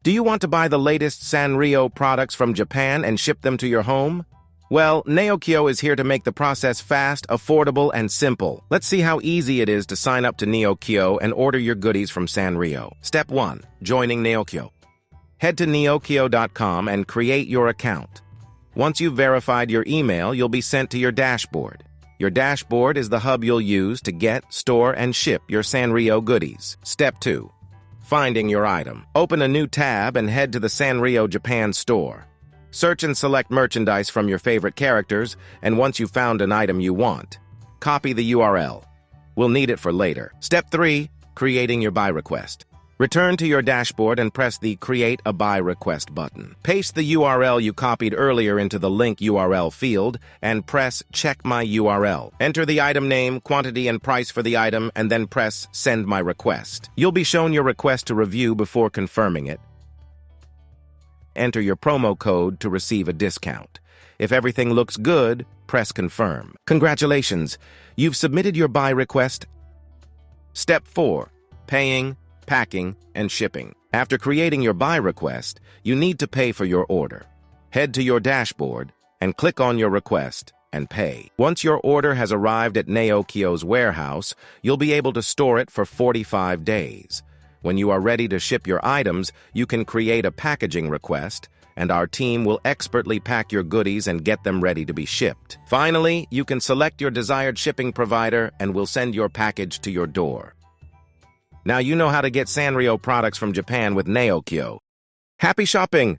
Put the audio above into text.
Do you want to buy the latest Sanrio products from Japan and ship them to your home? Well, Neokyo is here to make the process fast, affordable, and simple. Let's see how easy it is to sign up to Neokyo and order your goodies from Sanrio. Step 1. Joining Neokyo. Head to neokyo.com and create your account. Once you've verified your email, you'll be sent to your dashboard. Your dashboard is the hub you'll use to get, store, and ship your Sanrio goodies. Step 2. Finding your item. Open a new tab and head to the Sanrio Japan store. Search and select merchandise from your favorite characters, and once you've found an item you want, copy the URL. We'll need it for later. Step 3. Creating your buy request. Return to your dashboard and press the Create a Buy Request button. Paste the URL you copied earlier into the link URL field and press Check My URL. Enter the item name, quantity, and price for the item, and then press Send My Request. You'll be shown your request to review before confirming it. Enter your promo code to receive a discount. If everything looks good, press Confirm. Congratulations! You've submitted your buy request. Step 4. Paying, packing, and shipping. After creating your buy request, you need to pay for your order. Head to your dashboard and click on your request and pay. Once your order has arrived at Neokyo's warehouse, you'll be able to store it for 45 days. When you are ready to ship your items, you can create a packaging request, and our team will expertly pack your goodies and get them ready to be shipped. Finally, you can select your desired shipping provider and we'll send your package to your door. Now you know how to get Sanrio products from Japan with Neokyo. Happy shopping!